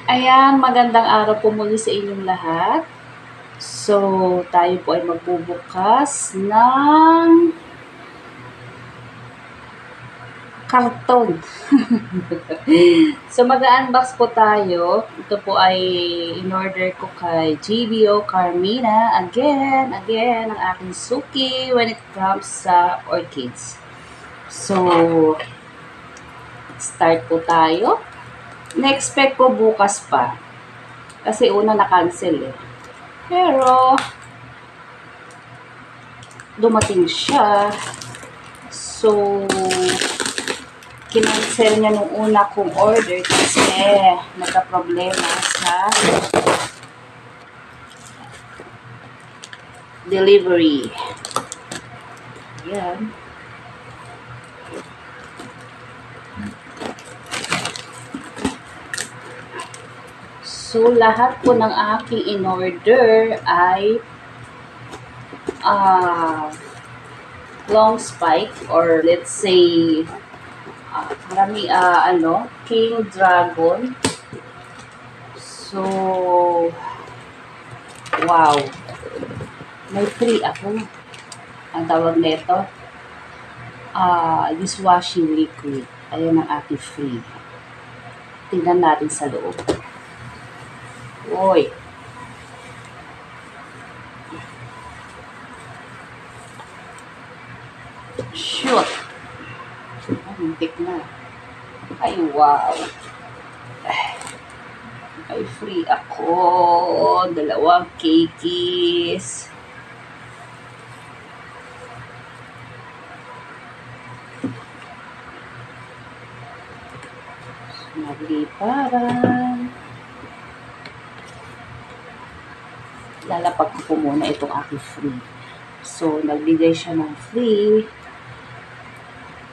Ayan, magandang araw po muli sa inyong lahat. So, tayo po ay magbubukas ng karton. So, mag-unbox po tayo. Ito po ay in-order ko kay GBO Carmina. Again, ang aking suki when it comes sa orchids. So, start po tayo. Na-expect ko bukas pa. Kasi una na-cancel eh. Pero, dumating siya. So, kinancel niya nung una kong order kasi nagka-problema sa delivery. Ayan. So, lahat po ng aking in-order ay long spike or let's say King Dragon. So, wow. May free ako. Ang tawag nito, dishwashing liquid. Ayan ang aking free. Tingnan natin sa loob. Uy. Shoot. Muntik na. Ay, wow. Ay, free ako. 2 cakes. Nagliparan. Lalapag ko muna itong aking free. So, nagbigay siya ng free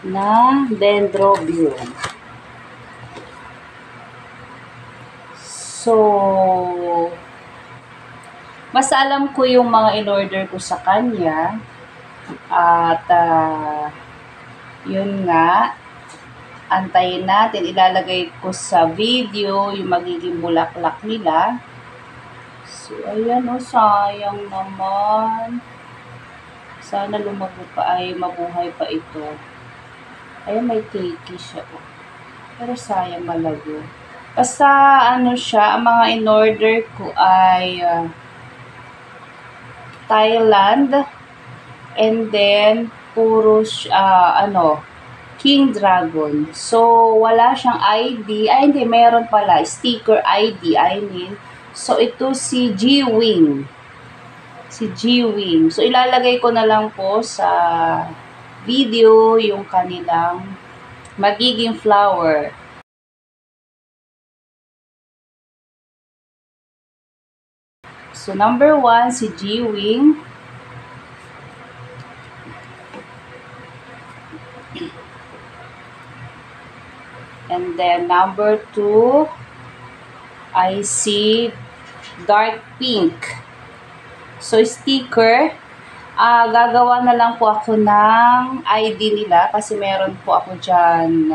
na dendrobium. So, mas alam ko yung mga in-order ko sa kanya. At, yun nga, antayin natin. Ilalagay ko sa video yung magiging bulaklak nila. So, ayan o, sayang naman. Sana lumago pa ay mabuhay pa ito. Ayan, may cakey siya o. Pero sayang malago. Basta ano siya, ang mga in-order ko ay Thailand. And then, puro King Dragon. So, wala siyang ID. Ay, hindi, meron pala. Sticker ID, I mean. So, ito si G-Wing. Si G-Wing. So, ilalagay ko na lang po sa video yung kanilang magiging flower. So, number 1, si G-Wing. And then, number 2, I see dark pink. So, sticker. Gagawa na lang po ako ng ID nila kasi meron po ako dyan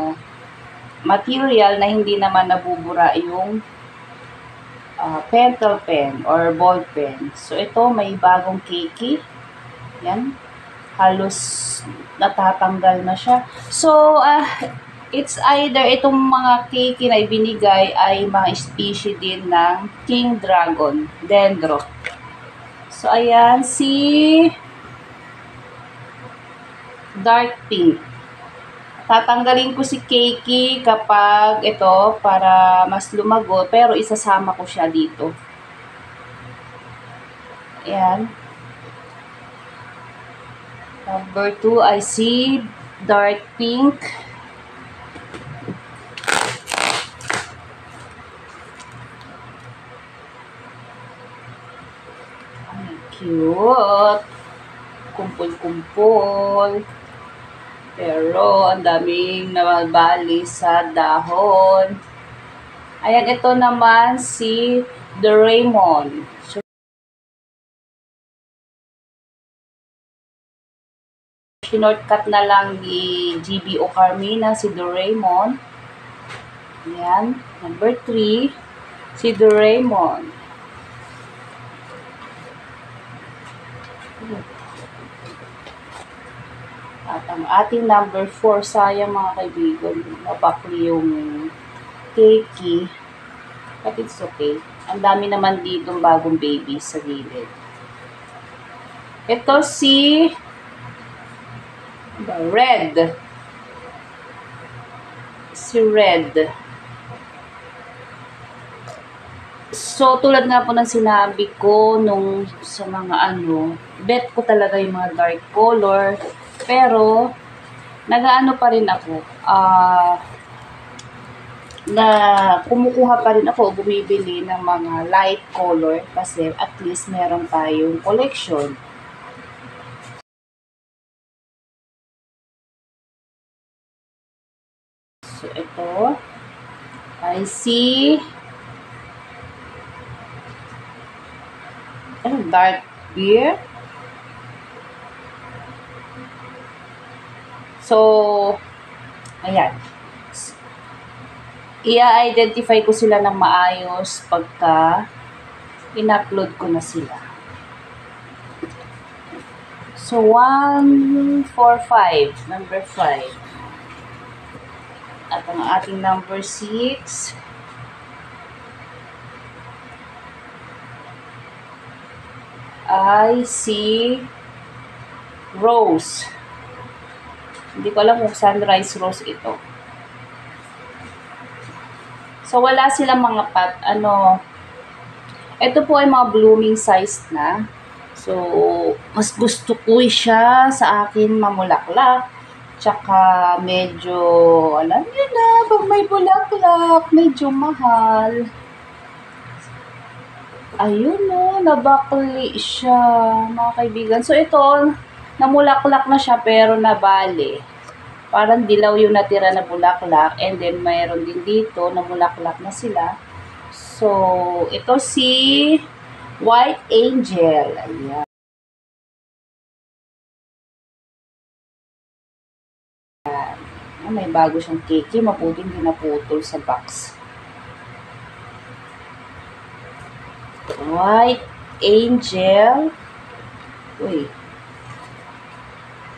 material na hindi naman nabubura yung pentel pen or ball pen. So, ito may bagong cakey. Yan. Halos natatanggal na siya. So, it's either itong mga cakey na ibinigay ay mga species din ng King Dragon, Dendro. So, ayan, si dark pink. Tatanggalin ko si cakey kapag ito para mas lumago, pero isasama ko siya dito. Ayan. Number 2, I see dark pink. Cute. Kumpul-kumpul. Pero, ang daming nabali sa dahon. Ayan, ito naman si Doraemon. So, shortcut na lang ni GBO Carmina si Doraemon. Ayan, number 3. Si Doraemon. At ang ating number 4, sayang mga kaibigan, napakli yung cakey. But it's okay. Ang dami naman dito bagong baby sa gilid. Ito si Red. Si Red. So, tulad nga po ng sinabi ko nung sa mga bet ko talaga yung mga dark color. Pero, nag-ano pa rin ako. Na kumukuha pa rin ako, bumibili ng mga light color kasi at least meron tayong collection. So, ito. I see dark beer. So, ayan. I-identify ko sila ng maayos pagka in-upload ko na sila. So, 1, 4, 5. Number 5. At ang ating number 6. I see rose. Hindi ko alam kung sunrise rose ito. So, wala silang mga ito po ay mga blooming size na. So, mas gusto ko siya sa akin mamulaklak. Tsaka, medyo, alam niyo na, pag may bulaklak, medyo mahal. Ayun o, nabakli siya, mga kaibigan. So, ito, namulaklak na siya pero nabali. Parang dilaw yung natira na bulaklak. And then, mayroon din dito, namulaklak na sila. So, ito si White Angel. Ayan. May bago siyang cake. Maputing din naputol sa box. White Angel. Uy.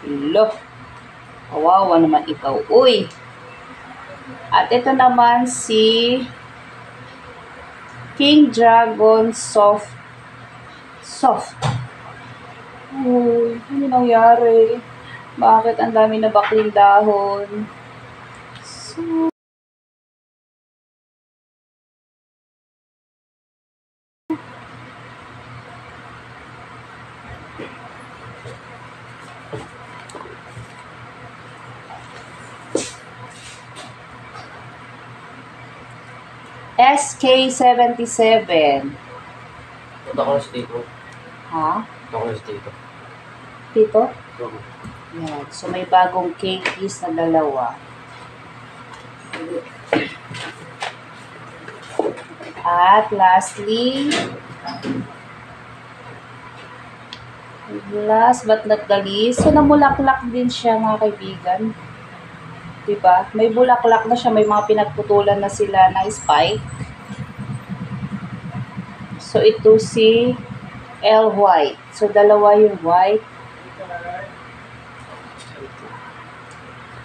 Look. Kawawa naman ikaw. Uy. At ito naman si King Dragon Soft. Uy. Ano nangyari? Bakit ang dami na bakling dahon? So, SK77. Punta ko na si Tito. Ha? Punta ko na si Tito. Tito? Oo. Yan. So, may bagong cakeys na dalawa. At lastly, last but not the least, so namulaklak din siya mga kaibigan. Diba? May bulaklak na siya, may mga pinagputulan na sila ng spike. So, ito si L White. So, dalawa yung white.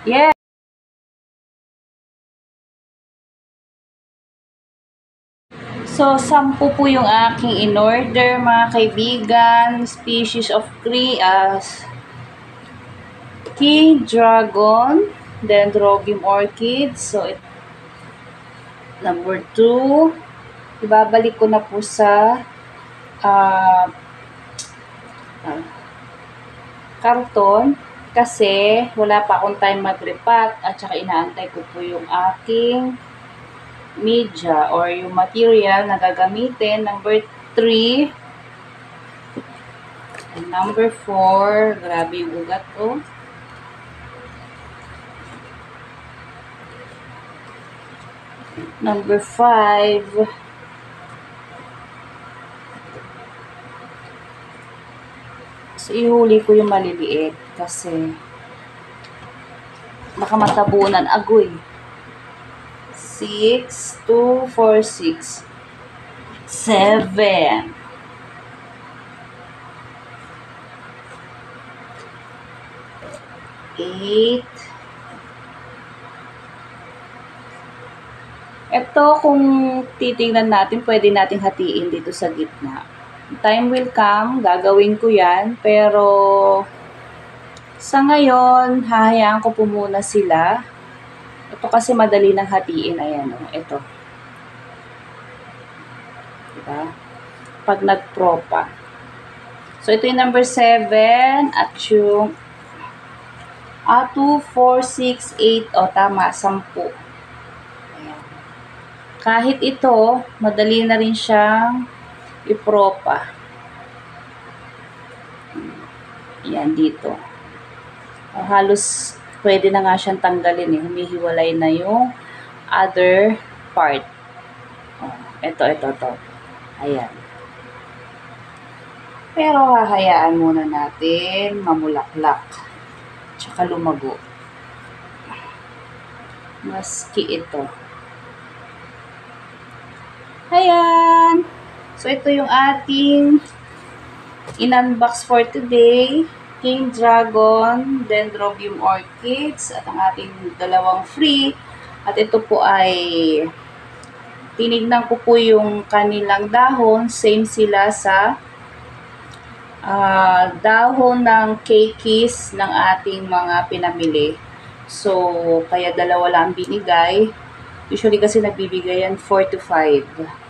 Yeah. So, 10 po yung aking in-order, mga kaibigan. Species of King Dragon, Dendrobium Orchid. So, number 2. Ibabalik ko na po sa karton kasi wala pa akong time mag-repack at saka inaantay ko po yung aking media or yung material na gagamitin. Number 3. And number 4. Grabe yung ugat ko. Number 5. So, ihuli ko yung maliliit kasi baka matabunan agoy. 6, 2, 4, 6. 7. 8. Ito, kung titingnan natin, pwede natin hatiin dito sa gitna. Time will come, gagawin ko yan, pero sa ngayon, hahayaan ko po muna sila. Ito kasi madali nang hatiin, ayan o, ito. Diba? Pag nag-propa. So, ito yung number 7, at yung 2, 4, 6, 8, o tama, 10. Kahit ito, madali na rin siyang ipropa. Yan, dito. Halos pwede na nga siyang tanggalin eh. Humihiwalay na yung other part. Ito. Ayan. Pero hahayaan muna natin mamulaklak. Tsaka lumago. Maski ito. Ayan. So, ito yung ating in-unbox for today. King Dragon, Dendrobium Orchids, at ang ating dalawang free. At ito po ay tinignan ko po yung kanilang dahon. Same sila sa dahon ng keikis ng ating mga pinamili. So, kaya dalawa lang binigay. Usually kasi nagbibigay yan 4 to 5.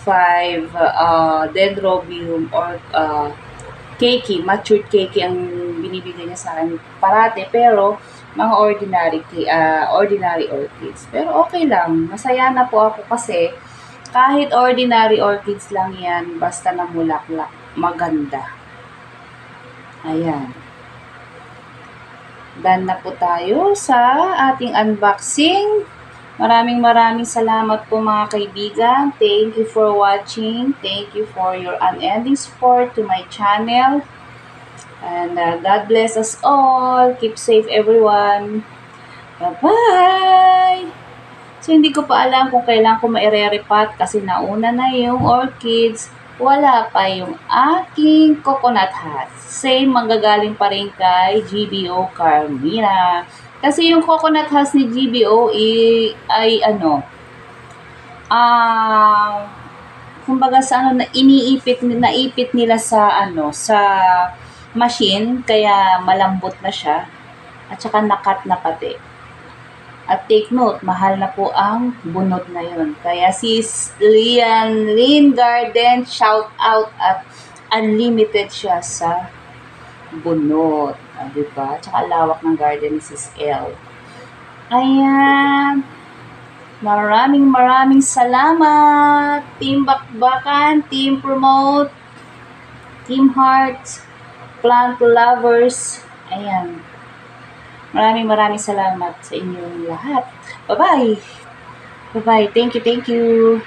5 Dendrobium or keiki, matured keiki ang binibigay niya sa akin parate, pero mga ordinary orchids. Pero okay lang, masaya na po ako kasi kahit ordinary orchids lang yan, basta namulaklak, maganda. Ayan. Done na po tayo sa ating unboxing. Maraming salamat po mga kaibigan. Thank you for watching. Thank you for your unending support to my channel. And God bless us all. Keep safe everyone. Bye-bye! So, hindi ko pa alam kung kailan ko maire-repat kasi nauna na yung orchids. Wala pa yung aking coconut hat. Same, manggagaling pa rin kay GBO Carmina. Kasi yung coconut husk ni GBO ay kumbaga sa naipit nila sa sa machine, kaya malambot na siya at saka nakat na pati. At take note, mahal na po ang bunot na yun. Kaya si Lynn Garden, shout out, at unlimited siya sa bunot. Diba? Tsaka lawak ng garden ni Sis L. Ayan. Maraming salamat. Team Bakbakan, Team Promote, Team Heart, Plant Lovers. Ayan. Maraming salamat sa inyong lahat. Bye-bye. Bye-bye. Thank you.